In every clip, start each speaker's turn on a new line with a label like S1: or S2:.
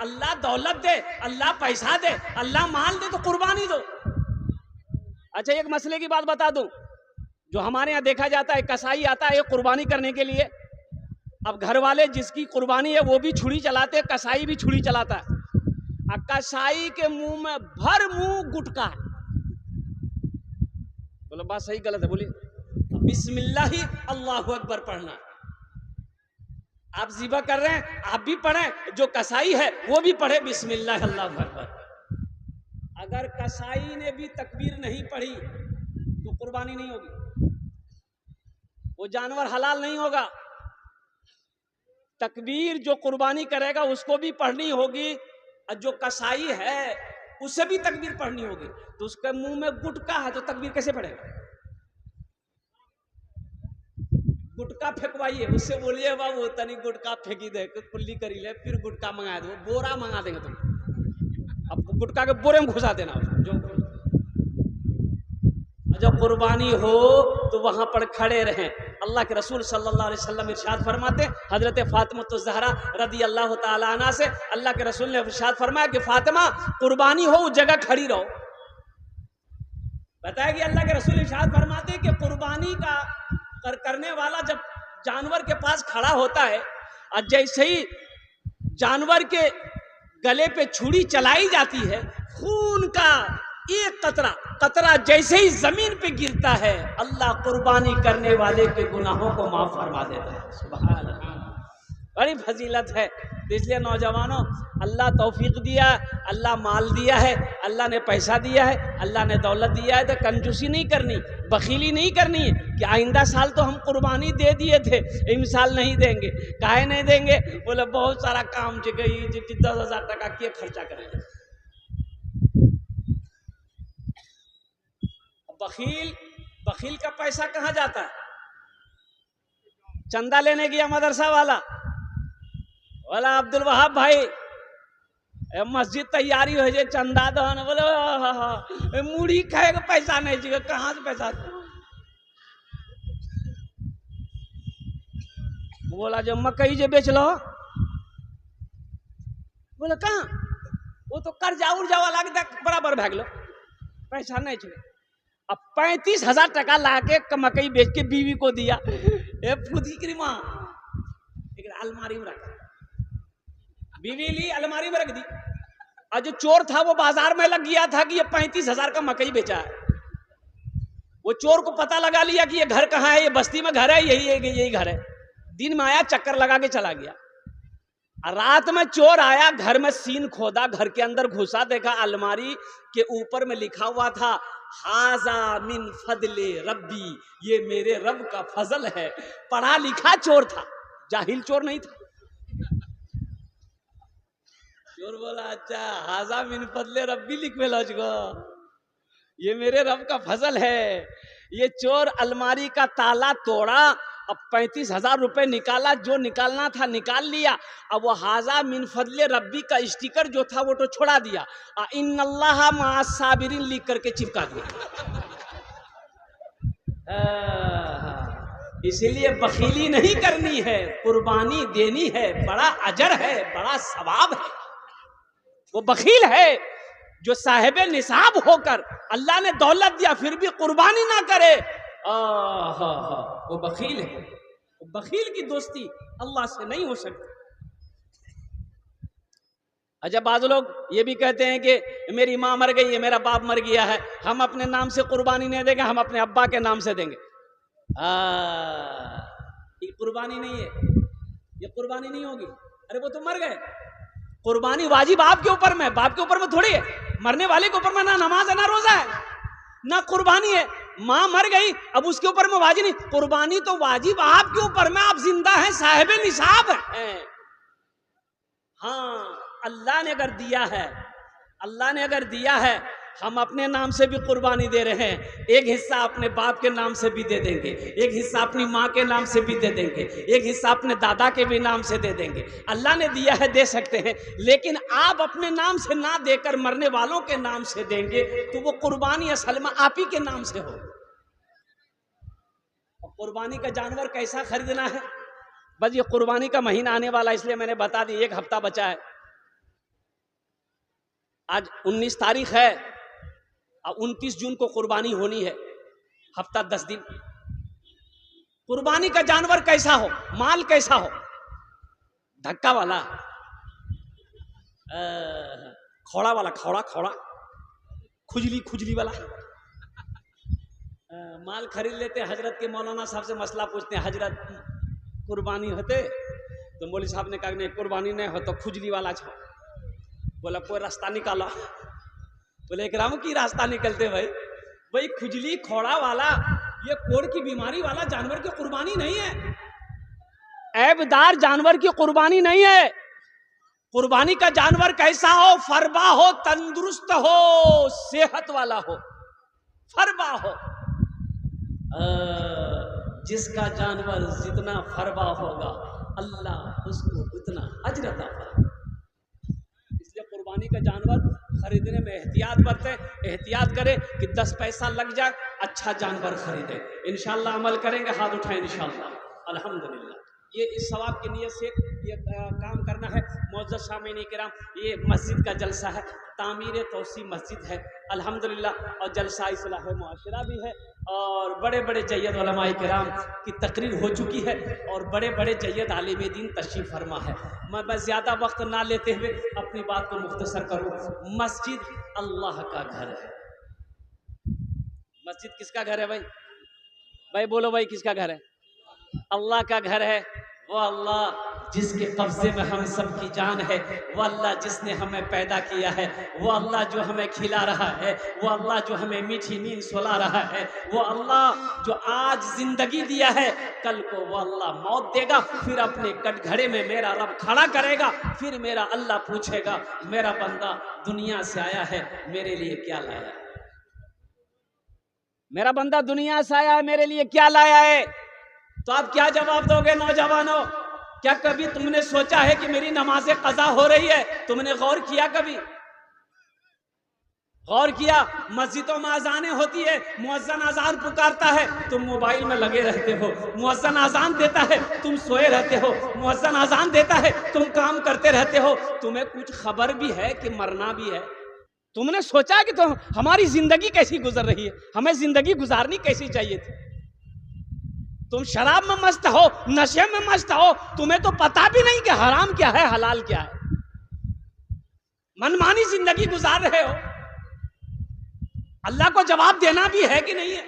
S1: अल्लाह दौलत दे, अल्लाह पैसा दे, अल्लाह माल दे, तो कुर्बानी दो। अच्छा, एक मसले की बात बता दूं, जो हमारे यहाँ देखा जाता है, कसाई आता है कुर्बानी करने के लिए। अब घर वाले जिसकी कुर्बानी है वो भी छुरी चलाते हैं, कसाई भी छुरी चलाता है। अब कसाई के मुंह में भर मुंह गुटका है। बोलो बात सही गलत है? बोलिए। बिस्मिल्लाह ही अल्लाहु अकबर पढ़ना। आप ज़िबा कर रहे हैं, आप भी पढ़ें, जो कसाई है वो भी पढ़े बिस्मिल्लाह अल्लाहु अकबर। अगर कसाई ने भी तकबीर नहीं पढ़ी तो कुर्बानी नहीं होगी, वो जानवर हलाल नहीं होगा। तकबीर जो कुर्बानी करेगा उसको भी पढ़नी होगी, और जो कसाई है उसे भी तकबीर पढ़नी होगी। तो उसके मुंह में गुटका है तो तकबीर कैसे पढ़ेगा? गुटका फेंकवाइए, उससे बोलिए बाबू तनी गुटका फेंकी दे, कुल्ली करी ले, फिर गुटका मंगा दो, बोरा मंगा देंगे तुम। अब गुटका के बोरे में घुसा देना। जब कुर्बानी हो तो वहां पर खड़े रहें। अल्लाह के रसूल सल्लल्लाहु अलैहि वसल्लम इरशाद फरमाते, हजरत फातिमा ज़हरा रदी अल्लाह ताला अन्हा से अल्लाह के रसूल ने इरशाद फरमाया कि फातिमा कुर्बानी हो उस जगह खड़ी रहो। बताया कि अल्लाह के रसूल इरशाद फरमाते कि कुर्बानी का करने वाला जब जानवर के पास खड़ा होता है, और जैसे ही जानवर के गले पे छुरी चलाई जाती है, खून का एक कतरा जैसे ही जमीन पे गिरता है, अल्लाह कुर्बानी करने वाले के गुनाहों को माफ फरमा देता है। सुभान अल्लाह, बड़ी फजीलत है। इसलिए नौजवानों, अल्लाह तौफीक दिया, अल्लाह माल दिया है, अल्लाह ने पैसा दिया है, अल्लाह ने दौलत दिया है, तो कंजूसी नहीं करनी, बखीली नहीं करनी कि आइंदा साल तो हम कुर्बानी दे दिए थे, इन साल नहीं देंगे। काहे नहीं देंगे? बोले बहुत सारा काम गई, 10,000 टका के खर्चा करेंगे। बखील का पैसा कहाँ जाता है? चंदा लेने गया मदरसा वाला, बोला अब्दुल वहाब भाई मस्जिद तैयारी हो जाए, चंदा दो। बोले मूढ़ी खाएगा, पैसा नहीं चाहिए। कहाँ से पैसा? बोला जो मकई जो बेच लो। बोले कहाँ? वो तो कर्जा उर्जा वाला के बराबर भाग लो, पैसा नहीं चाहिए। अब 35,000 टका ला के मकई बेच के बीवी को दिया। फुदी की माँ अलमारी में रखा, बीवी ली अलमारी में रख दी। और जो चोर था वो बाजार में लग गया था कि ये 35,000 का मकई बेचा है। वो चोर को पता लगा लिया कि ये घर कहाँ है, ये बस्ती में घर है, यही घर है। दिन में आया, चक्कर लगा के चला गया। रात में चोर आया, घर में सीन खोदा, घर के अंदर घुसा, देखा अलमारी के ऊपर में लिखा हुआ था हाजा मिन फदले रब्बी, ये मेरे रब का फजल है। पढ़ा लिखा चोर था, जाहिल चोर नहीं था। चोर बोला अच्छा हाजा मिन फदले रब्बी लिख में लौचगो, ये मेरे रब का फजल है। ये चोर अलमारी का ताला तोड़ा, अब 35,000 रुपए निकाला, जो निकालना था निकाल लिया। अब वो हाजा मिन फदले रब्बी का स्टिकर जो था वो तो छोड़ा दिया, इन्नल्लाह मअस साबिरीन लिख करके चिपका दिया। इसीलिए बखीली नहीं करनी है, कुर्बानी देनी है, बड़ा अजर है, बड़ा सवाब है। वो बखील है जो साहिब निसाब होकर अल्लाह ने दौलत दिया फिर भी कुर्बानी ना करे, वो बखील है। वो बखील की दोस्ती अल्लाह से नहीं हो सकती। अच्छा, बाज़ लोग ये भी कहते हैं कि मेरी माँ मर गई है, मेरा बाप मर गया है, हम अपने नाम से कुर्बानी नहीं देंगे, हम अपने अब्बा के नाम से देंगे। ये कुर्बानी नहीं है, ये कुर्बानी नहीं होगी। अरे वो तो मर गए, कुर्बानी वाजिब आपके ऊपर में, बाप के ऊपर में थोड़ी है। मरने वाले के ऊपर में ना नमाज है, ना रोजा है, ना कुर्बानी है। माँ मर गई, अब उसके ऊपर में वाजिब नहीं, कुर्बानी तो वाजिब आपके ऊपर में, आप जिंदा हैं, साहिब निसाब हैं। हाँ, अल्लाह ने अगर दिया है, अल्लाह ने अगर दिया है, हम अपने नाम से भी कुर्बानी दे रहे हैं। एक हिस्सा अपने बाप के नाम से भी दे देंगे, एक हिस्सा अपनी माँ के नाम से भी दे देंगे, एक हिस्सा अपने दादा के भी नाम से दे देंगे। अल्लाह ने दिया है, दे सकते हैं, लेकिन आप अपने नाम से ना देकर मरने वालों के नाम से देंगे तो वो कुर्बानी असल में आप ही के नाम से हो। कुर्बानी का जानवर कैसा खरीदना है? बस ये कुर्बानी का महीना आने वाला, इसलिए मैंने बता दी, 1 हफ्ता बचा है। आज 19 तारीख है और 29 जून को कुर्बानी होनी है, हफ्ता 10 दिन। कुर्बानी का जानवर कैसा हो, माल कैसा हो, धक्का वाला, खौड़ा वाला, खौड़ा खुजली वाला माल खरीद लेते। हजरत के मौलाना साहब से मसला पूछते हैं, हजरत कुर्बानी होते? तो मौलवी साहब ने कहा नहीं, कुर्बानी नहीं हो तो खुजली वाला छो। बोला कोई रास्ता निकाला। बोले इकराम की रास्ता निकलते भाई खुजली खौड़ा वाला, ये कोढ़ की बीमारी वाला जानवर की कुर्बानी नहीं है, ऐबदार जानवर की कुर्बानी नहीं है। कुर्बानी का जानवर कैसा हो? फरबा हो, तंदुरुस्त हो, सेहत वाला हो, फरबा हो। जिसका जानवर जितना फरबा होगा अल्लाह उसको उतना अजर अता फरमाएगा। इसलिए कुर्बानी का जानवर खरीदने में एहतियात बरतें, एहतियात करें कि 10 पैसा लग जाए, अच्छा जानवर खरीदें। इंशाअल्लाह अमल करेंगे, हाथ उठाएं इंशाअल्लाह। अल्हम्दुलिल्लाह, ये इस सवाब की नीयत से ये काम करना है। मुअज़्ज़ज़ सामीन किराम, ये मस्जिद का जलसा है, तामीर तौसी मस्जिद है अल्हम्दुलिल्लाह, और जलसा इस्लाह मुआशरा भी है, और बड़े बड़े जय्यद उलमाए किराम की तकरीर हो चुकी है, और बड़े बड़े जय्यद आलिम दीन तशरीफ़ फरमा है। मैं बस ज़्यादा वक्त ना लेते हुए अपनी बात को मुख्तसर करूँ। मस्जिद अल्लाह का घर है। मस्जिद किसका घर है भाई बोलो भाई, किसका घर है? अल्लाह का घर है। वो अल्लाह जिसके कब्जे में हम सब की जान है, वो अल्लाह जिसने हमें पैदा किया है, वो अल्लाह जो हमें खिला रहा है, वो अल्लाह जो हमें मीठी नींद सुला रहा है, वो अल्लाह जो आज जिंदगी दिया है, कल को वो अल्लाह मौत देगा, फिर अपने कटघरे में मेरा रब खड़ा करेगा, फिर मेरा अल्लाह पूछेगा मेरा बंदा दुनिया से आया है, मेरे लिए क्या लाया है? मेरा बंदा दुनिया से आया है, मेरे लिए क्या लाया है? तो आप क्या जवाब दोगे नौजवानों? क्या कभी तुमने सोचा है कि मेरी नमाज़ें कज़ा हो रही है? तुमने गौर किया? कभी गौर किया? मस्जिदों में अजानें होती है, मुअज्जिन अजान पुकारता है, तुम मोबाइल में लगे रहते हो। मुअज्जिन अजान देता है, तुम सोए रहते हो। मुअज्जिन अजान देता है, तुम काम करते रहते हो। तुम्हें कुछ खबर भी है कि मरना भी है? तुमने सोचा कि तुम हमारी जिंदगी कैसी गुजर रही है, हमें जिंदगी गुजारनी कैसी चाहिए थी? तुम शराब में मस्त हो, नशे में मस्त हो, तुम्हें तो पता भी नहीं कि हराम क्या है, हलाल क्या है। मनमानी जिंदगी गुजार रहे हो। अल्लाह को जवाब देना भी है कि नहीं है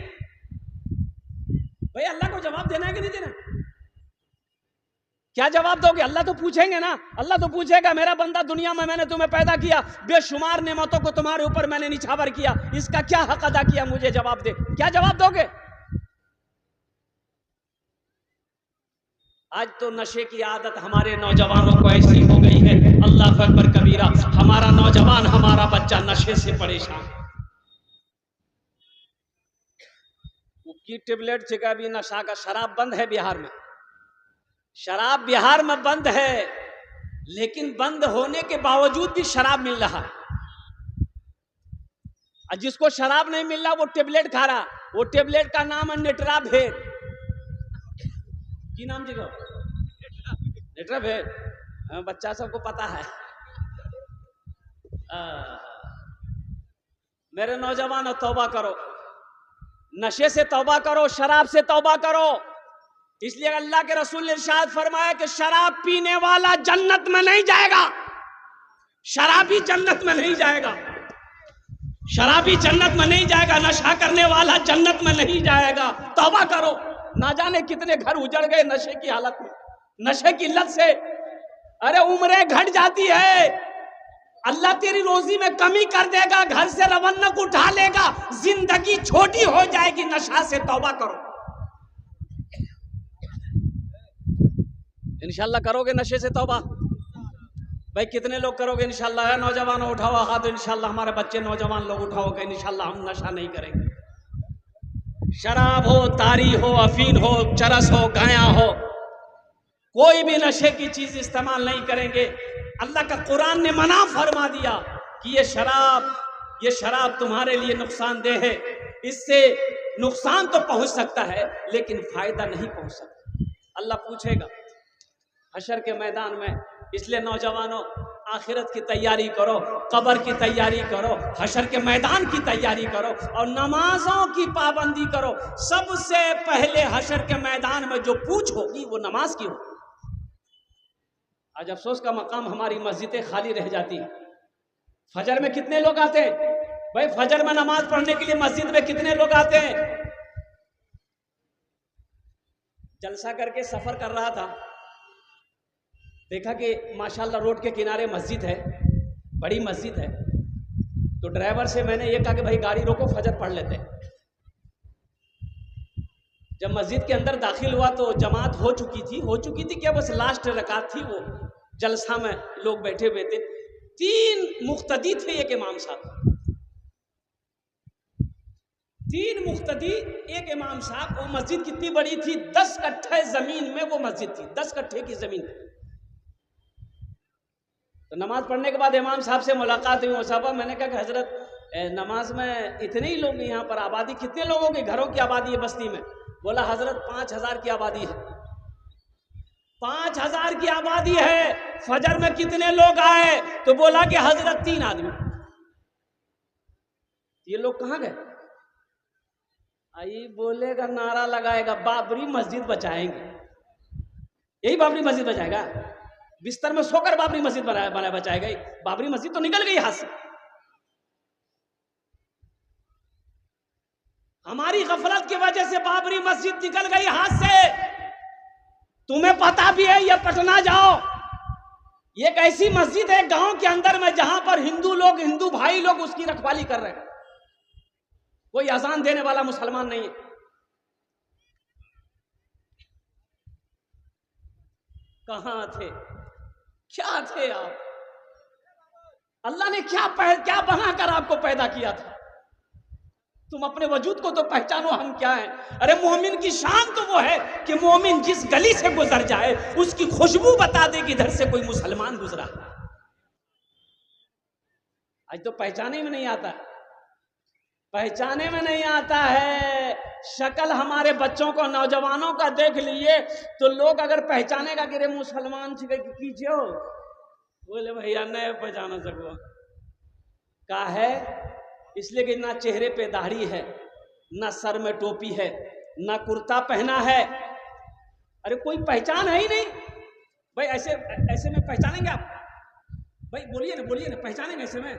S1: भाई? अल्लाह को जवाब देना है कि नहीं देना? क्या जवाब दोगे? अल्लाह तो पूछेंगे ना, अल्लाह तो पूछेगा मेरा बंदा दुनिया में मैंने तुम्हें पैदा किया, बेशुमार नेमतों को तुम्हारे ऊपर मैंने निछावर किया, इसका क्या हक अदा किया? मुझे जवाब दे। क्या जवाब दोगे? आज तो नशे की आदत हमारे नौजवानों को ऐसी हो गई है, अल्लाह अकबर कबीरा, हमारा नौजवान, हमारा बच्चा नशे से परेशान। की टेबलेट से भी नशा का, शराब बंद है बिहार में, शराब बिहार में बंद है, लेकिन बंद होने के बावजूद भी शराब मिल रहा है। जिसको शराब नहीं मिल रहा वो टेबलेट खा रहा। वो टेबलेट का नाम है नेट्रावेट। की नाम जी को? नेट्रावेट। बच्चा सबको पता है। मेरे नौजवान तौबा करो, नशे से तौबा करो, शराब से तौबा करो। इसलिए अल्लाह के रसूल ने इरशाद फरमाया कि शराब पीने वाला जन्नत में नहीं जाएगा, शराबी जन्नत में नहीं जाएगा, शराबी जन्नत में नहीं जाएगा, नशा करने वाला जन्नत में नहीं जाएगा। तौबा करो। ना जाने कितने घर उजड़ गए नशे की हालत में, नशे की लत से। अरे उम्रें घट जाती है, अल्लाह तेरी रोजी में कमी कर देगा, घर से रवन्नक उठा लेगा, जिंदगी छोटी हो जाएगी। नशा से तौबा करो। इंशाल्लाह करोगे नशे से तौबा? भाई कितने लोग करोगे इंशाल्लाह? है नौजवानों उठाओ हाथ। इंशाल्लाह हमारे बच्चे नौजवान लोग उठाओ कि इंशाल्लाह हम नशा नहीं करेंगे। शराब हो, तारी हो, अफीन हो, चरस हो, गाया हो, कोई भी नशे की चीज इस्तेमाल नहीं करेंगे। अल्लाह का कुरान ने मना फरमा दिया कि ये शराब तुम्हारे लिए नुकसानदेह है, इससे नुकसान तो पहुंच सकता है लेकिन फायदा नहीं पहुंच सकता। अल्लाह पूछेगा हशर के मैदान में। इसलिए नौजवानों आखिरत की तैयारी करो, कब्र की तैयारी करो, हशर के मैदान की तैयारी करो और नमाजों की पाबंदी करो। सबसे पहले हशर के मैदान में जो पूछ होगी वो नमाज की होगी। आज अफसोस का मकाम, हमारी मस्जिदें खाली रह जाती हैं। फजर में कितने लोग आते हैं भाई? फजर में नमाज पढ़ने के लिए मस्जिद में कितने लोग आते हैं? जलसा करके सफर कर रहा था, देखा कि माशाल्लाह रोड के किनारे मस्जिद है, बड़ी मस्जिद है। तो ड्राइवर से मैंने ये कहा कि भाई गाड़ी रोको, फजर पढ़ लेते हैं। जब मस्जिद के अंदर दाखिल हुआ तो जमात हो चुकी थी क्या, बस लास्ट रकात थी। वो जलसा में लोग बैठे हुए थे, 3 मुक्तदी थे, एक इमाम साहब, 3 मुक्तदी, एक इमाम साहब। वो मस्जिद कितनी बड़ी थी? 10 कट्ठे जमीन में वो मस्जिद थी, 10 कट्ठे की जमीन। तो नमाज पढ़ने के बाद इमाम साहब से मुलाकात हुई। साहबा, मैंने कहा कि हजरत नमाज में इतने ही लोग, यहाँ पर आबादी कितने लोगों की घरों की आबादी है बस्ती में? बोला हजरत 5000 की आबादी है। 5000 की आबादी है, फजर में कितने लोग आए? तो बोला कि हजरत 3 आदमी। ये लोग कहाँ गए? आई बोलेगा, नारा लगाएगा, बाबरी मस्जिद बचाएंगे। यही बाबरी मस्जिद बचाएगा? बिस्तर में सोकर बाबरी मस्जिद बनाया बचाएगा? बाबरी मस्जिद तो निकल गई हाथ से। हमारी गफलत की वजह से बाबरी मस्जिद निकल गई हाथ से। तुम्हें पता भी है, ये पटना जाओ, ये एक ऐसी मस्जिद है गांव के अंदर में जहां पर हिंदू भाई लोग उसकी रखवाली कर रहे हैं। कोई अजान देने वाला मुसलमान नहीं है। कहां थे, क्या थे आप? अल्लाह ने क्या बनाकर आपको पैदा किया था? तुम अपने वजूद को तो पहचानो, हम क्या हैं। अरे मोमिन की शान तो वो है कि मोमिन जिस गली से गुजर जाए उसकी खुशबू बता दे कि इधर से कोई मुसलमान गुजरा। आज तो पहचाने में नहीं आता, पहचाने में नहीं आता है। शक्ल हमारे बच्चों को, नौजवानों का देख लिए तो लोग अगर पहचानेगा कि रे मुसलमान कीजिए हो, बोले भैया नहीं पहचाना सको। का है इसलिए कि ना चेहरे पे दाढ़ी है, ना सर में टोपी है, ना कुर्ता पहना है। अरे कोई पहचान है ही नहीं भाई। ऐसे में पहचानेंगे आप? भाई बोलिए ना, पहचानेंगे ऐसे में?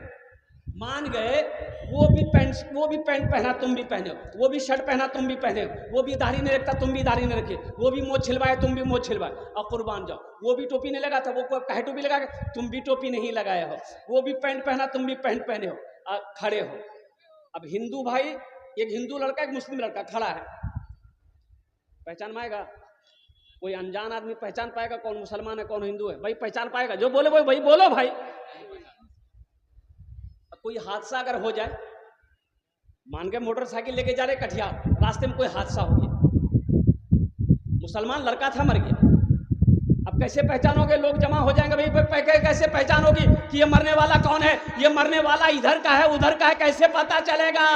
S1: मान गए वो भी पैंट पहना तुम भी पहने हो, वो भी शर्ट पहना तुम भी पहने हो, वो भी दाढ़ी नहीं रखता तुम भी दाढ़ी नहीं रखे, वो भी मोछ छिलवाए तुम भी मोछ छिलवाए, और कुर्बान जाओ। वो भी टोपी नहीं लगा था, वो कहे टोपी लगा के तुम भी टोपी नहीं लगाए हो, वो भी पैंट पहना तुम भी पैंट पहने हो, खड़े हो। अब हिंदू भाई, एक हिंदू लड़का एक मुस्लिम लड़का खड़ा है, पहचान पाएगा? कोई अनजान आदमी पहचान पाएगा कौन मुसलमान है कौन हिंदू है? भाई पहचान पाएगा? जो बोले भाई बोलो भाई। कोई हादसा अगर हो जाए, मान के मोटरसाइकिल लेके जा रहे कटिहार, रास्ते में कोई हादसा हो गया, मुसलमान लड़का था, मर गया। अब कैसे पहचानोगे? लोग जमा हो जाएंगे, भाई कैसे पहचानोगे कि ये मरने वाला कौन है? ये मरने वाला इधर का है उधर का है, कैसे पता चलेगा?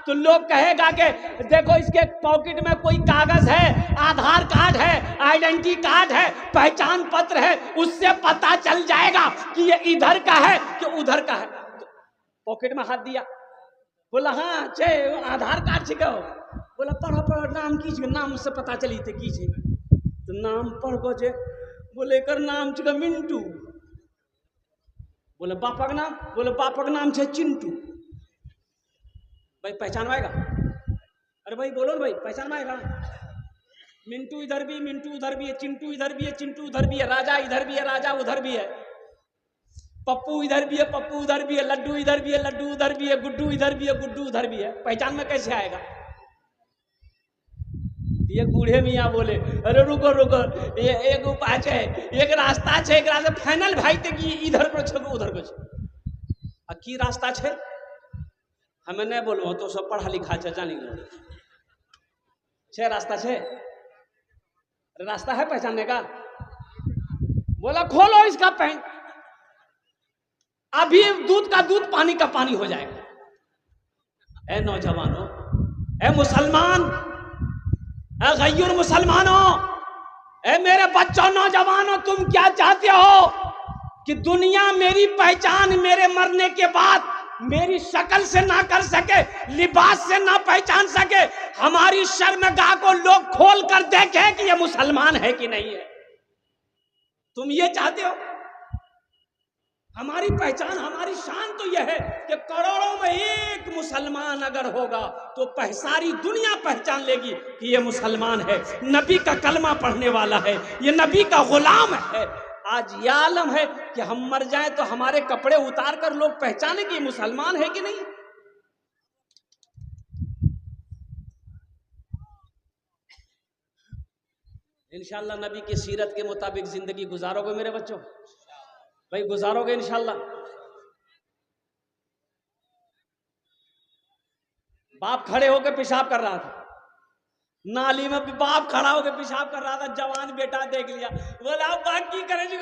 S1: तो लोग कहेगा कि देखो इसके पॉकेट में कोई कागज है, आधार कार्ड है, आइडेंटिटी कार्ड है, पहचान पत्र है, उससे पता चल जाएगा कि ये इधर का है कि उधर का है। पॉकेट में हाथ दिया, बोला हाँ चे आधार कार्ड छिको। बोला पढ़ो नाम कीजिए, नाम से पता चली थे कीजिए। तो नाम पढ़ बजे, बोले कर नाम छिको मिंटू। बोले बापक नाम, बोले बापक नाम छे चिंटू। भाई पहचान पाएगा? अरे भाई बोलो ना भाई, पहचान पाएगा? मिंटू इधर भी, मिंटू उधर भी है, चिंटू इधर भी है, चिंटू उधर भी है, राजा इधर भी है, राजा उधर भी है, पप्पू इधर भी है, पप्पू उधर भी है, लड्डू इधर भी है, लड्डू उधर भी है, गुड्डू इधर भी है, गुड्डू उधर भी है। पहचान में कैसे आएगा? ये बूढ़े मियाँ बोले अरे रुको ये एक उपाय है, एक रास्ता है, एक रास्ता फाइनल भाई थे कि इधर को छो उधर को छो। की रास्ता है हमें नहीं बोलो, तो सब पढ़ा लिखा है जानी छे रास्ता छे, रास्ता है पहचानने का। बोला खोलो इसका पैंट, अभी दूध का दूध पानी का पानी हो जाएगा। ए नौजवानों, ए मुसलमान, ए गैर मुसलमानों, ए मेरे बच्चों नौजवानों, तुम क्या चाहते हो? कि दुनिया मेरी पहचान मेरे मरने के बाद मेरी शक्ल से ना कर सके, लिबास से ना पहचान सके, हमारी शर्मगाह को लोग खोल कर देखें कि ये मुसलमान है कि नहीं है। तुम ये चाहते हो? हमारी पहचान, हमारी शान तो यह है कि करोड़ों में एक मुसलमान अगर होगा तो सारी दुनिया पहचान लेगी कि यह मुसलमान है, नबी का कलमा पढ़ने वाला है, ये नबी का गुलाम है। आज यह आलम है कि हम मर जाएं तो हमारे कपड़े उतार कर लोग पहचाने कि ये मुसलमान है कि नहीं। इंशाअल्लाह नबी की सीरत के मुताबिक जिंदगी गुजारोगे मेरे बच्चों, भाई गुजारोगे इंशाअल्लाह। बाप खड़े होकर पेशाब कर रहा था, नाली में भी बाप खड़ा होकर पेशाब कर रहा था, जवान बेटा देख लिया, बोला आप बात की करे जी।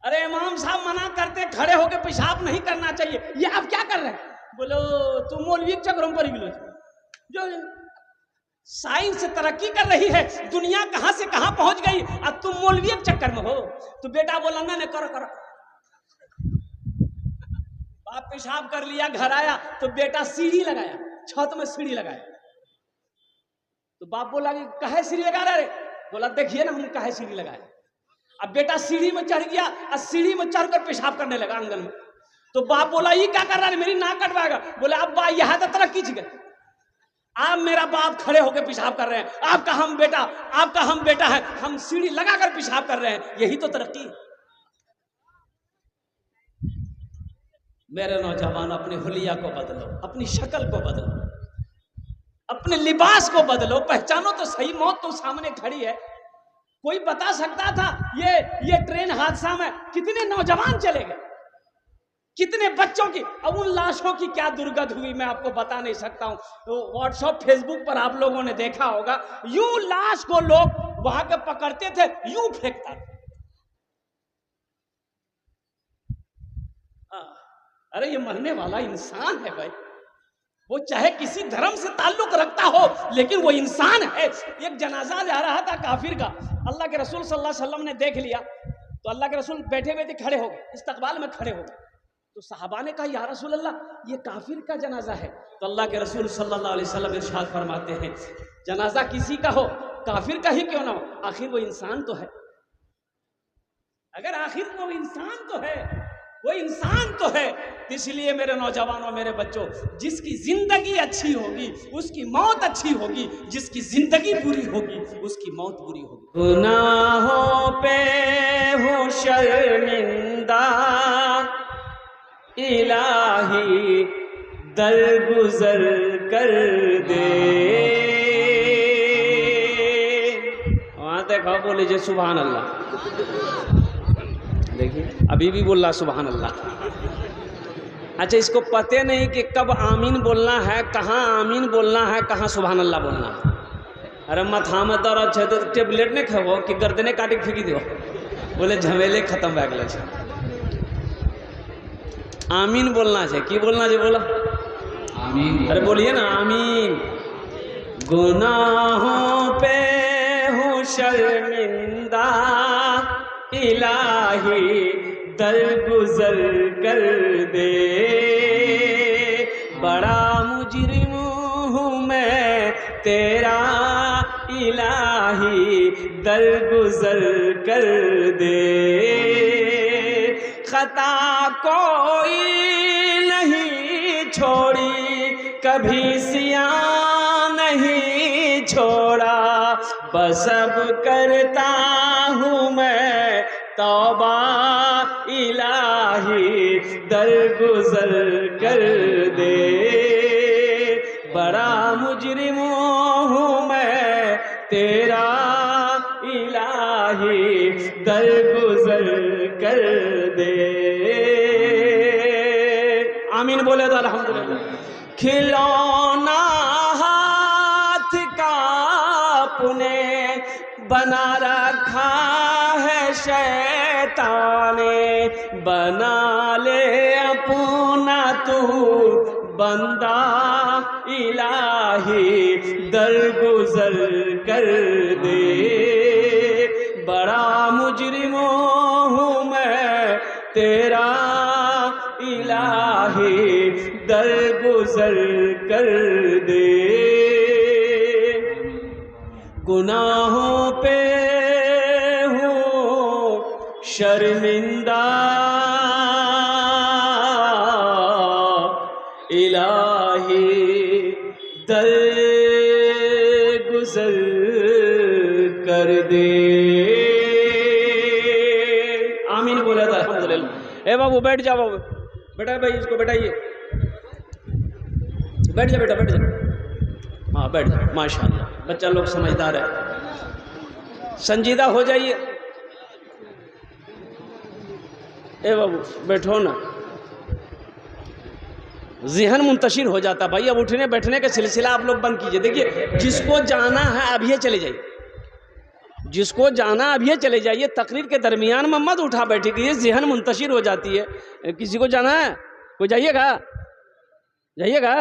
S1: अरे इमाम साहब मना करते खड़े होकर पेशाब नहीं करना चाहिए, ये आप क्या कर रहे हैं? बोलो तुम मौलवी चक्रों पर गिलो, जो साइंस तरक्की कर रही है, दुनिया कहां से कहां पहुंच गई और तुम मौलवी के चक्कर में हो। तो बेटा बोला ना करो करो। बाप पेशाब कर लिया, घर आया तो बेटा सीढ़ी लगाया, छत में सीढ़ी लगाया। तो बाप बोला कि काहे सीढ़ी लगा रहे? बोला देखिए ना हम काहे सीढ़ी लगाए। अब बेटा सीढ़ी में चढ़ गया और सीढ़ी में चढ़कर पेशाब करने लगा आंगन में। तो बाप बोला ये क्या कर रहा है, मेरी नाक कटवाएगा। बोले अब बा यहां तो तरक्की गए, आप मेरा बाप खड़े होकर पेशाब कर रहे हैं, आपका हम बेटा है, हम सीढ़ी लगाकर पेशाब कर रहे हैं, यही तो तरक्की है। मेरे नौजवान अपने हुलिया को बदलो, अपनी शक्ल को बदलो, अपने लिबास को बदलो, पहचानो तो सही, मौत तो सामने खड़ी है। कोई बता सकता था ये ट्रेन हादसा में कितने नौजवान चले गए, कितने बच्चों की, अब उन लाशों की क्या दुर्गत हुई मैं आपको बता नहीं सकता हूं। तो व्हाट्सएप फेसबुक पर आप लोगों ने देखा होगा, यूं लाश को लोग वहां के पकड़ते थे, यूं फेंकता था। अरे ये मरने वाला इंसान है भाई, वो चाहे किसी धर्म से ताल्लुक रखता हो लेकिन वो इंसान है। एक जनाजा जा रहा था काफिर का, अल्लाह के रसूल सल्लल्लाहु अलैहि वसल्लम ने देख लिया तो अल्लाह के रसूल बैठे हुए थे, खड़े हो गए, इस्तकबाल में खड़े हो गए। तो सहाबा ने कहा या रसूल अल्लाह ये काफिर का जनाजा है। तो अल्लाह के रसूल सल्लल्लाहु अलैहि वसल्लम इरशाद फरमाते हैं जनाजा किसी का हो, काफिर का ही क्यों ना हो, आखिर वो इंसान तो है। अगर आखिर वो इंसान तो है, वो इंसान तो है। इसलिए मेरे नौजवानों, मेरे बच्चों, जिसकी जिंदगी अच्छी होगी उसकी मौत अच्छी होगी, जिसकी जिंदगी बुरी होगी उसकी मौत बुरी होगी। गुनाहों पे हो शर्मिंदा इलाही दरगुजर कर दे। वहां देखो, बोले जे सुभान अल्लाह। देखिए अभी भी बोल रहा सुभान अल्लाह। अच्छा, इसको पते नहीं कि कब आमीन बोलना है, कहाँ आमीन बोलना है, कहाँ सुभान अल्लाह बोलना है। अरे माथा में दर्द है तो टेबलेट नहीं खाओ कि गर्दने काटे फेंकी दो, बोले झमेले खत्म भए गेल छै। आमीन बोलना है, की बोलना है, बोला आमीन। अरे बोलिए ना आमीन। गुनाहों पे हूँ शर्मिंदा इलाही दरगुजर कर दे। बड़ा मुजरिम हूँ मैं तेरा इलाही दरगुजर कर दे। खता कोई नहीं छोड़ी, कभी सिया नहीं छोड़ा, बस अब करता हूँ मैं तौबा इलाही दरगुजर कर दे। बड़ा मुजरिम हूँ मैं तेरा इलाही दरगुजर कर दे। आमीन बोले तो अल्हम्दुलिल्लाह। खिलौना हाथ का अपने बना रखा है शैतान ने, बना ले अपना तू बंदा इलाही दरगुजर कर दे। बड़ा मुजरिम इलाही दरगुजर कर दे, गुनाहों पे हूँ शर्मिंदा, इलाही दरगुजर कर दे। आमीन बोला था अल्हम्दुलिल्लाह। ए बाबू बैठ जाओ, बाबू बेटा, भाई इसको बैठाइए, बैठ जा बेटा, बैठ जा, हाँ बैठ जा, माशाल्लाह बच्चा लोग समझदार है, संजीदा हो जाइए। ए बाबू बैठो ना, ज़हन मुंतशिर हो जाता भाई। अब उठने बैठने का सिलसिला आप लोग बंद कीजिए। देखिए जिसको जाना है अभी चले जाइए, जिसको जाना अभी चले जाइए, तकरीर के दरमियान में मत उठा बैठे कीजिए, ज़हन मुंतशिर हो जाती है। किसी को जाना है, कोई जाइएगा, जाइएगा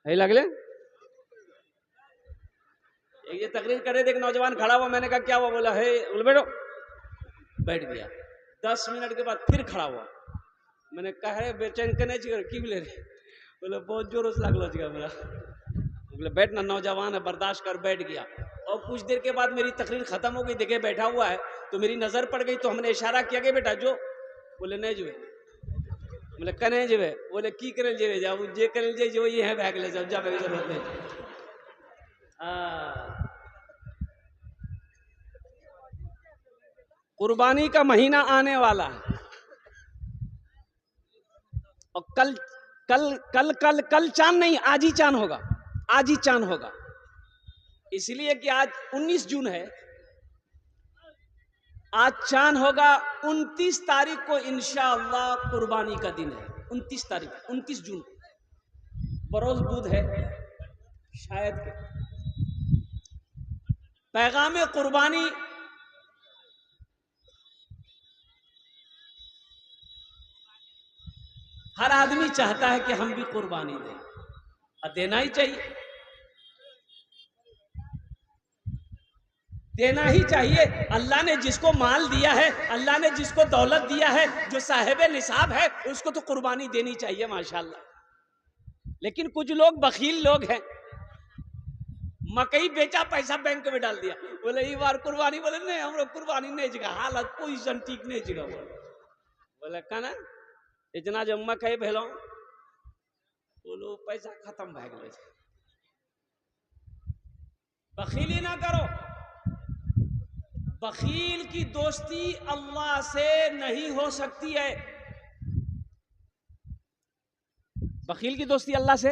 S1: है लगले। ये तकरीर करे थे, एक नौजवान खड़ा हुआ, मैंने कहा क्या हुआ, बोला है, बोले बैठो, बैठ गया। 10 मिनट के बाद फिर खड़ा हुआ, मैंने कहा है बेचैन करने चाहिए की बोले रे, बोले बहुत जोरों से लगलो चाहिए मेरा, बोले बैठ ना, नौजवान है बर्दाश्त कर, बैठ गया। और कुछ देर के बाद मेरी तकरीर खत्म हो गई, देखे बैठा हुआ है तो मेरी नजर पड़ गई, तो हमने इशारा किया कि बेटा जो, बोले नहीं जुए, बोले कने जुए, बोले की करे जेवे जाओ, जे करे जे जो ये है भाग ले जाओ, जा भाग जरूरत नहीं। कुर्बानी का महीना आने वाला है, और कल कल कल कल कल चांद नहीं, आज ही चांद होगा, आज ही चांद होगा। इसलिए कि आज 19 जून है, आज चांद होगा। 29 तारीख को इंशाअल्लाह कुर्बानी का दिन है, 29 तारीख, 29 जून, बरोज बुध है शायद के। पैगाम कुर्बानी हर आदमी चाहता है कि हम भी कुर्बानी दें, और देना ही चाहिए, देना ही चाहिए। अल्लाह ने जिसको माल दिया है, अल्लाह ने जिसको दौलत दिया है, जो साहिब निसाब है, उसको तो कुर्बानी देनी चाहिए माशाल्लाह। लेकिन कुछ लोग बखील लोग हैं, मकई बेचा, पैसा बैंक में डाल दिया, बोले ये बार कुर्बानी, बोले नहीं हम लोग कुर्बानी नहीं जगह, हालत पोजीशन ठीक नहीं जगह, बोले कहना इतना जो मकई भेलो, बोलो पैसा खत्म भै गए। बखीली ना करो, बखील की दोस्ती अल्लाह से नहीं हो सकती है। बखील की दोस्ती अल्लाह से,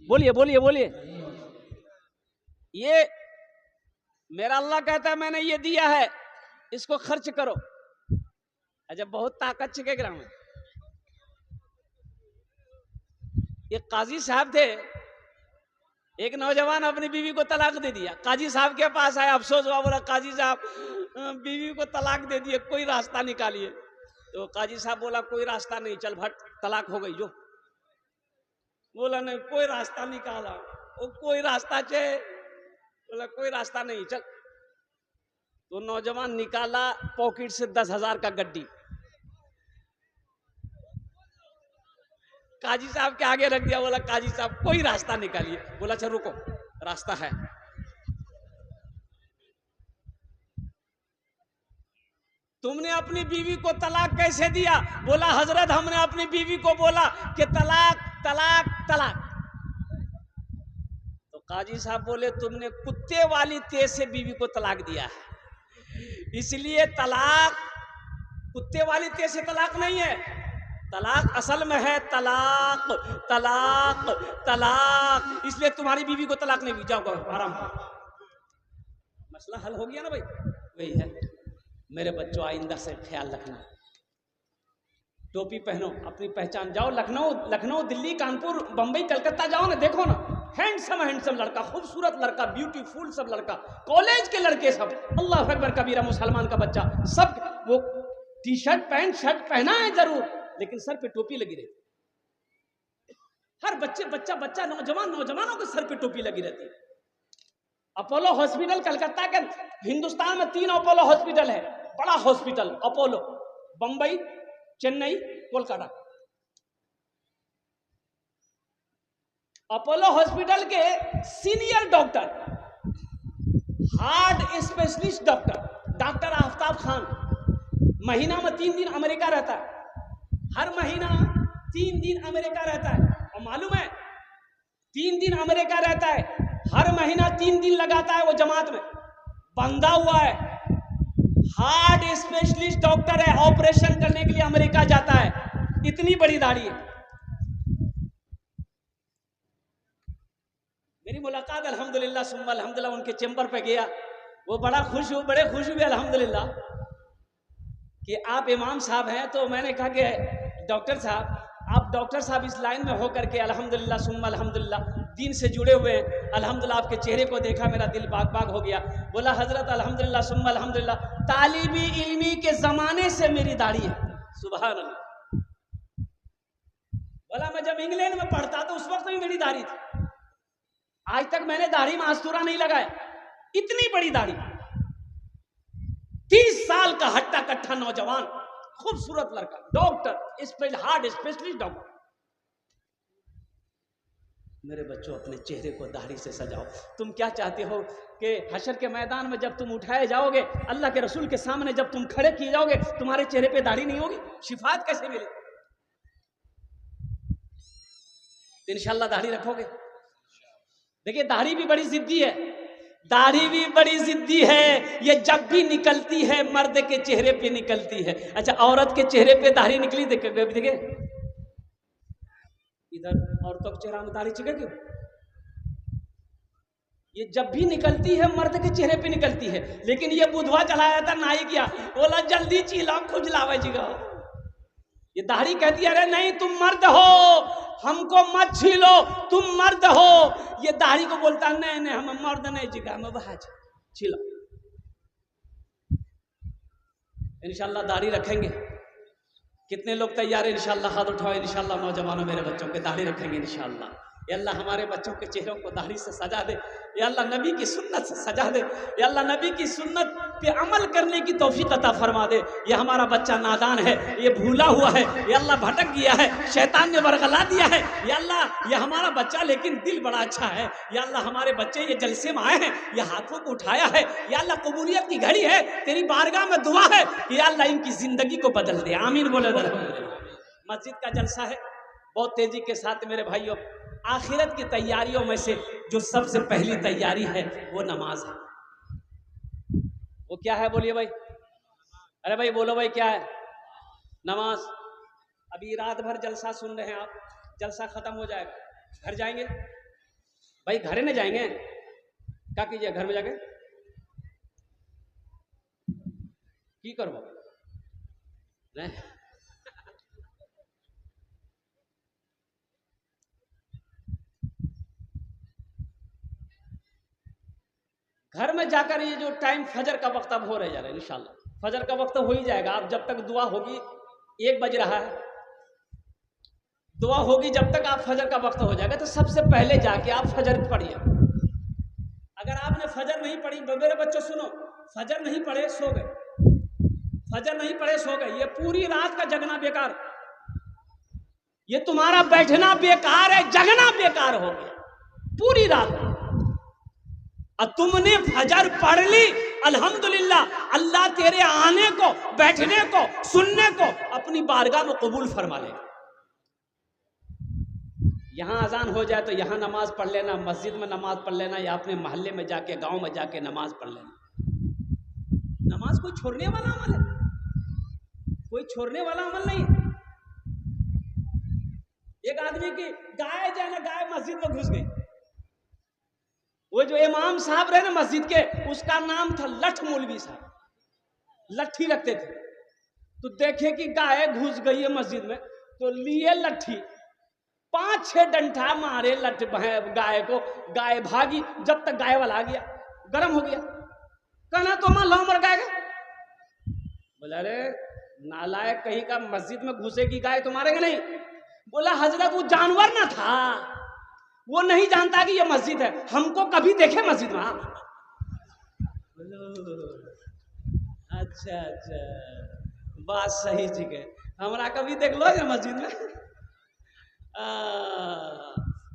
S1: बोलिए बोलिए बोलिए, ये मेरा अल्लाह कहता है मैंने ये दिया है, इसको खर्च करो। अच्छा बहुत ताकत छिके ग्राम में। ये काजी साहब थे, एक नौजवान अपनी बीवी को तलाक दे दिया, काजी साहब के पास आया, अफसोस हुआ, बोला काजी साहब बीवी को तलाक दे दिए, कोई रास्ता निकालिए। तो काजी साहब बोला कोई रास्ता नहीं, चल भट तलाक हो गई जो। बोला नहीं, कोई रास्ता निकाला, वो कोई रास्ता चाहिए, बोला कोई रास्ता नहीं, चल। तो नौजवान निकाला पॉकेट से 10,000 का गड्डी, काजी साहब के आगे रख दिया, बोला काजी साहब कोई रास्ता निकालिए। बोला अच्छा रुको, रास्ता है। तुमने अपनी बीवी को तलाक कैसे दिया? बोला हजरत हमने अपनी बीवी को बोला कि तलाक तलाक तलाक। तो काजी साहब बोले तुमने कुत्ते वाली तेज से बीवी को तलाक दिया है, इसलिए तलाक कुत्ते वाली तेज से तलाक नहीं है, तलाक असल में है तलाक तलाक तलाक। इसलिए तुम्हारी बीवी को तलाक नहीं दी, जाओ आराम। मसला हल हो गया ना भाई। वही है, मेरे बच्चों आइंदा से ख्याल रखना, टोपी पहनो, अपनी पहचान, जाओ लखनऊ दिल्ली कानपुर बंबई कलकत्ता जाओ ना, देखो ना, हैंडसम लड़का, खूबसूरत लड़का, ब्यूटीफुल सब लड़का, कॉलेज के लड़के सब, अल्लाह अकबर कबीरा, मुसलमान का बच्चा सब, वो टी शर्ट पैंट शर्ट पहना है जरूर, लेकिन सर पे टोपी लगी रहती। हर बच्चा नौजवानों के सर पे टोपी लगी रहती है। अपोलो हॉस्पिटल कलकत्ता के, हिंदुस्तान में 3 अपोलो हॉस्पिटल है, बड़ा hospital Apollo, Bambai Chennai, Kolkata. Apollo hospital के senior doctor, heart specialist doctor Aftab Khan, महीना में 3 दिन अमेरिका रहता है। हर महीना 3 दिन अमेरिका रहता है। और मालूम है 3 दिन अमेरिका रहता है, हर महीना 3 दिन लगाता है वो जमात में, बंधा हुआ है, हार्ट स्पेशलिस्ट डॉक्टर है, ऑपरेशन करने के लिए अमेरिका जाता है, इतनी बड़ी दाढ़ी है। मेरी मुलाकात अल्हम्दुलिल्लाह सुम्मा अल्हम्दुलिल्लाह उनके चैम्बर पे गया, वो बड़े खुश हुए अल्हम्दुलिल्लाह कि आप इमाम साहब हैं। तो मैंने कहा कि डॉक्टर साहब, आप डॉक्टर साहब इस लाइन में होकर के अल्हम्दुलिल्लाह सुम्मा अल्हम्दुलिल्लाह दीन से जुड़े हुए हैं, अल्हम्दुलिल्लाह आपके चेहरे को देखा मेरा दिल बाग बाग हो गया। बोला हजरत अल्हम्दुलिल्लाह सुम्मा अल्हम्दुलिल्लाह तालिबी इल्मी के जमाने से मेरी दाढ़ी है। सुभान अल्लाह। बोला मैं जब इंग्लैंड में पढ़ता तो उस वक्त भी मेरी दाढ़ी थी, आज तक मैंने दाढ़ी में आस्तूरा नहीं लगाया, इतनी बड़ी दाढ़ी। 30 साल का हट्टा कट्ठा नौजवान, खूबसूरत लड़का, डॉक्टर, हार्ट स्पेशलिस्ट डॉक्टर। मेरे बच्चों अपने चेहरे को दाढ़ी से सजाओ। तुम क्या चाहते हो कि हशर के मैदान में जब तुम उठाए जाओगे, अल्लाह के रसूल के सामने जब तुम खड़े किए जाओगे, तुम्हारे चेहरे पे दाढ़ी नहीं होगी? शिफात कैसे मिले? इंशाल्लाह दाढ़ी रखोगे। देखिए दाढ़ी भी बड़ी जिद्दी है, दाढ़ी भी बड़ी जिद्दी है। ये जब भी निकलती है मर्द के चेहरे पे निकलती है। अच्छा, औरत के चेहरे पे दाढ़ी निकली देखे इधर औरतों के चेहरा में दाढ़ी चिके क्यों? ये जब भी निकलती है मर्द के चेहरे पे निकलती है। लेकिन ये बुधवा चलाया था नाई किया, बोला जल्दी चीला खुजलावे जिगा। ये दाढ़ी कहती है अरे नहीं तुम मर्द हो, हमको मत छीलो, तुम मर्द हो। ये दाढ़ी को बोलता नहीं नहीं हम मर्द नहीं जिगा, हम बहाज छीलो। इंशाल्लाह दाढ़ी रखेंगे। कितने लोग तैयार है? इंशाल्लाह हाथ उठाओ। इंशाल्लाह नौजवानों मेरे बच्चों के दाढ़ी रखेंगे इंशाल्लाह। या अल्लाह हमारे बच्चों के चेहरों को दाढ़ी से सजा दे, या अल्लाह नबी की सुन्नत से सजा दे, या अल्लाह नबी की सुन्नत पे अमल करने की तौफीक अता फरमा दे। ये हमारा बच्चा नादान है, ये भूला हुआ है, या अल्लाह भटक गया है, शैतान ने वरगला दिया है। या अल्लाह ये हमारा बच्चा लेकिन दिल बड़ा अच्छा है। या अल्लाह हमारे बच्चे ये जलसे में आए हैं, ये हाथों को उठाया है। या अल्लाह कबूलियत की घड़ी है, तेरी बारगाह में दुआ है कि या अल्लाह इनकी जिंदगी को बदल दे। आमीन बोले। मस्जिद का जलसा है, बहुत तेजी के साथ मेरे भाइयों, आखिरत की तैयारियों में से जो सबसे पहली तैयारी है वो नमाज है। वो क्या है बोलिए भाई? अरे भाई बोलो भाई क्या है? नमाज। अभी रात भर जलसा सुन रहे हैं आप, जलसा खत्म हो जाएगा, घर जाएंगे भाई? घरे नहीं जाएंगे? क्या कीजिए घर में जाके की करो नहीं? घर में जाकर ये जो टाइम फजर का वक्त अब हो रहा है, इंशाल्लाह फजर का वक्त हो ही जाएगा। अब जब तक दुआ होगी, 1 बज रहा है, दुआ होगी जब तक आप फजर का वक्त हो जाएगा। तो सबसे पहले जाके आप फजर पढ़िए। अगर आपने फजर नहीं पढ़ी, मेरे बच्चों सुनो, फजर नहीं पढ़े सो गए, फजर नहीं पढ़े सो गए, ये पूरी रात का जगना बेकार, ये तुम्हारा बैठना बेकार है, जगना बेकार हो गया पूरी रात। और तुमने फजर पढ़ ली, अल्हम्दुलिल्लाह, अल्लाह तेरे आने को, बैठने को, सुनने को अपनी बारगाह में कबूल फरमा ले। यहां अजान हो जाए तो यहां नमाज पढ़ लेना, मस्जिद में नमाज पढ़ लेना, या अपने मोहल्ले में जाके, गांव में जाके नमाज पढ़ लेना। नमाज कोई छोड़ने वाला अमल है? कोई छोड़ने वाला अमल नहीं है। एक आदमी की गाय जो है ना, गाय मस्जिद में घुस गई। वो जो इमाम साहब रहे ना मस्जिद के, उसका नाम था लठ मौलवी साहब, लट्ठी रखते थे। तो देखे कि गाय घुस गई है मस्जिद में, तो लिए लट्ठी, 5-6 डंठा मारे लठ गाय को, गाय भागी। जब तक गाय वाला आ गया, गर्म हो गया, कहना तो मां लो मर गाय। बोला अरे नालायक कहीं का, मस्जिद में घुसेगी गाय तो मारेंगे नहीं? बोला हजरत वो जानवर ना था, वो नहीं जानता कि ये मस्जिद है, हमको कभी देखे मस्जिद में। अच्छा अच्छा, बात सही ठीक है। हमारा कभी देख लो ना मस्जिद में।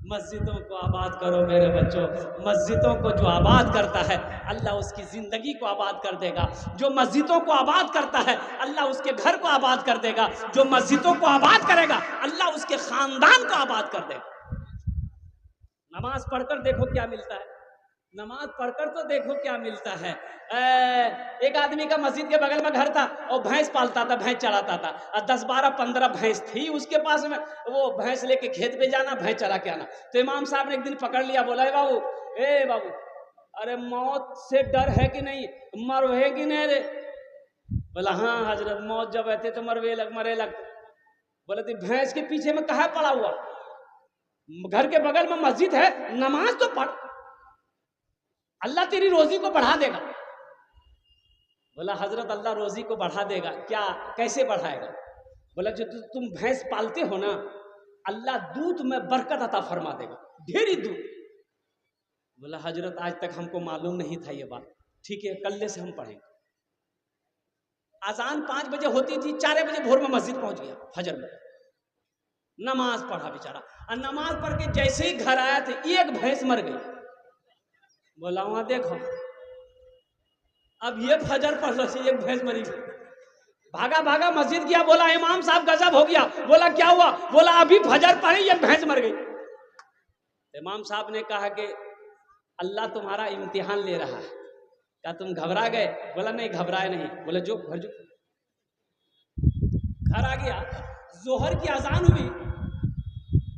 S1: मस्जिदों को आबाद करो मेरे बच्चों। मस्जिदों को जो आबाद करता है अल्लाह उसकी ज़िंदगी को आबाद कर देगा। जो मस्जिदों को आबाद करता है अल्लाह उसके घर को आबाद कर देगा। जो मस्जिदों को आबाद करेगा अल्लाह उसके ख़ानदान को आबाद कर देगा। नमाज पढ़कर देखो क्या मिलता है। नमाज पढ़कर तो देखो क्या मिलता है। एक आदमी का मस्जिद के बगल में घर था और भैंस पालता था, भैंस चराता था और 10, 12, 15 भैंस थी उसके पास में। वो भैंस लेके खेत पे जाना, भैंस चरा के आना। तो इमाम साहब ने एक दिन पकड़ लिया, बोला ए बाबू अरे मौत से डर है कि नहीं, मरवे कि नहीं रे? बोला हाँ हजरत, मौत जब रहते तो मरे लग। बोला तो भैंस के पीछे में कहाँ पड़ा हुआ? घर के बगल में मस्जिद है, नमाज तो पढ़, अल्लाह तेरी रोजी को बढ़ा देगा। बोला हजरत अल्लाह रोजी को बढ़ा देगा क्या, कैसे बढ़ाएगा? बोला जो तुम भैंस पालते हो ना, अल्लाह दूध में बरकत अता फरमा देगा, ढेरी दूध। बोला हजरत आज तक हमको मालूम नहीं था ये बात। ठीक है कल से हम पढ़ेंगे। अजान 5 बजे होती थी, 4 बजे भोर में मस्जिद पहुंच गया फजर में, नमाज पढ़ा बेचारा। और नमाज पढ़ के जैसे ही घर आया था एक भैंस मर गई। बोला वहां देखो, अब ये फजर पढ़ लो से एक भैंस मरी गई। भागा भागा मस्जिद गया, बोला इमाम साहब गजब हो गया। बोला क्या हुआ? बोला अभी फजर पढ़ी ये भैंस मर गई। इमाम साहब ने कहा कि अल्लाह तुम्हारा इम्तिहान ले रहा है। क्या तुम घबरा गए? बोला नहीं घबराए नहीं। बोला जो घर जो घर आ गया, जोहर की अजान हुई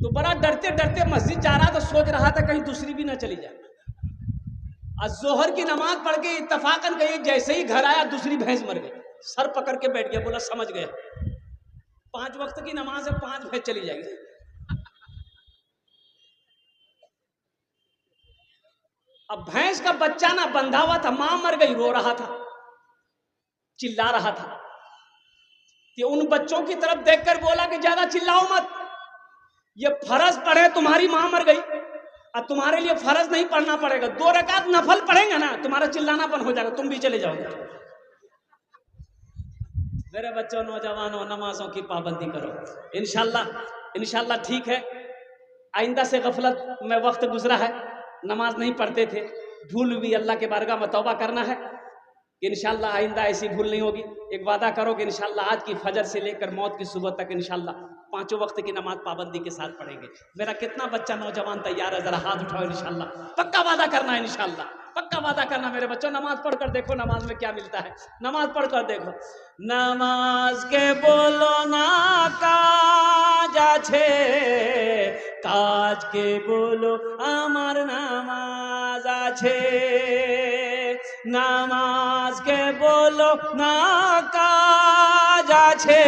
S1: तो बड़ा डरते डरते मस्जिद जा रहा था, सोच रहा था कहीं दूसरी भी ना चली जाए। आज जोहर की नमाज पढ़ के इत्तफाकन गई, जैसे ही घर आया दूसरी भैंस मर गई। सर पकड़ के बैठ गया, बोला समझ गया 5 वक्त की नमाज है, 5 भैंस चली जाएगी। अब भैंस का बच्चा ना बंधा हुआ था, मां मर गई, रो रहा था, चिल्ला रहा था। तो उन बच्चों की तरफ देखकर बोला कि ज्यादा चिल्लाओ मत, ये फर्ज पढ़े, तुम्हारी मां मर गई अब तुम्हारे लिए फर्ज नहीं पढ़ना पड़ेगा, 2 रकात नफल पढ़ेंगे ना, तुम्हारा चिल्लाना बंद हो जाएगा, तुम भी चले जाओगे। मेरे बच्चों नौजवानों, नमाजों की पाबंदी करो, इंशाल्लाह ठीक है। आइंदा से गफलत में वक्त गुजरा है, नमाज नहीं पढ़ते थे, भूल भी, अल्लाह के बारगाह में तौबा करना है कि इंशाल्लाह आइंदा ऐसी भूल नहीं होगी। एक वादा करो कि इंशाल्लाह आज की फजर से लेकर मौत की सुबह तक इंशाल्लाह 5 वक्त की नमाज पाबंदी के साथ पढ़ेंगे। मेरा कितना बच्चा नौजवान तैयार है? जरा हाथ उठाओ। इंशाल्लाह पक्का वादा करना है, इंशाल्लाह पक्का वादा करना मेरे बच्चों। नमाज पढ़कर देखो नमाज में क्या मिलता है, नमाज पढ़कर देखो। नमाज के बोलो ना काज आछे, काज के बोलो आमार नामाज आछे। नामाज के बोलो ना काज आछे,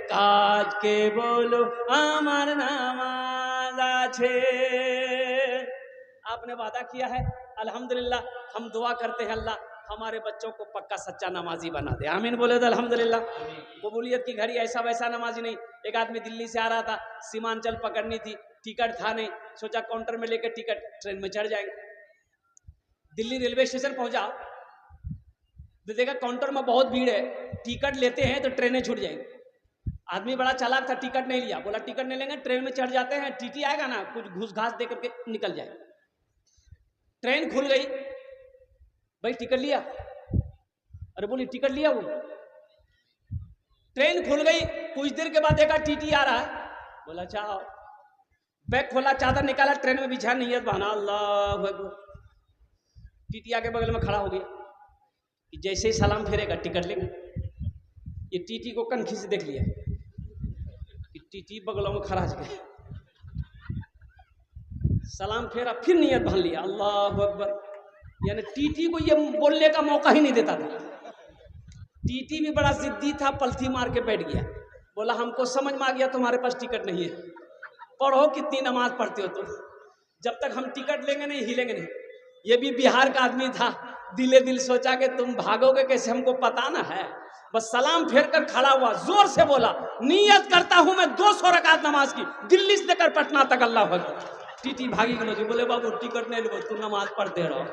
S1: काज के बोलो आमार नामाज आछे। आपने वादा किया है, अल्हम्दुलिल्लाह हम दुआ करते हैं अल्लाह हमारे बच्चों को पक्का सच्चा नमाजी बना दे। आमीन बोले तो अल्हम्दुलिल्लाह। कबूलियत की घड़ी, ऐसा वैसा नमाजी नहीं। एक आदमी दिल्ली से आ रहा था, सीमांचल पकड़नी थी, टिकट था नहीं, सोचा काउंटर में लेकर टिकट ट्रेन में चढ़ जाएंगे। दिल्ली रेलवे स्टेशन पहुंचा, देखा काउंटर में बहुत भीड़ है, टिकट लेते हैं तो ट्रेनें छूट जाएंगी। आदमी बड़ा चालाक था, टिकट नहीं लिया, बोला टिकट नहीं लेंगे, ट्रेन में चढ़ जाते हैं, टीटी आएगा ना कुछ घूस घास दे करके निकल जाए। ट्रेन खुल गई, भाई टिकट लिया? अरे बोली टिकट लिया। वो ट्रेन खुल गई, कुछ देर के बाद देखा टीटी आ रहा है, बोला चाहो। बैग खोला, चादर निकाला, ट्रेन में बिछा, नियत बहाना अल्लाह अकबर। टीटी आके बगल में खड़ा हो गया कि जैसे ही सलाम फेरेगा टिकट लेगा। ये टीटी को कनखी से देख लिया कि टीटी बगलों में खड़ा है, सलाम फेरा, फिर नियत बांध लिया अल्लाह अकबर। यानी टीटी को ये बोलने का मौका ही नहीं देता था। टीटी भी बड़ा जिद्दी था, पलथी मार के बैठ गया, बोला हमको समझ में आ गया तुम्हारे पास टिकट नहीं है, पढ़ो कितनी नमाज पढ़ते हो तुम, जब तक हम टिकट लेंगे नहीं हिलेंगे नहीं। ये भी बिहार का आदमी था, दिले दिल सोचा कि तुम भागोगे कैसे, हमको पता ना है। बस सलाम फेर कर खड़ा हुआ, जोर से बोला नियत करता हूं मैं 200 रकात नमाज की, दिल्ली से लेकर पटना तक, अल्लाह अकबर। टीटी भागी गलो जी, बोले बाबू टिकट नहीं लो, तू नमाज पढ़ते रहो।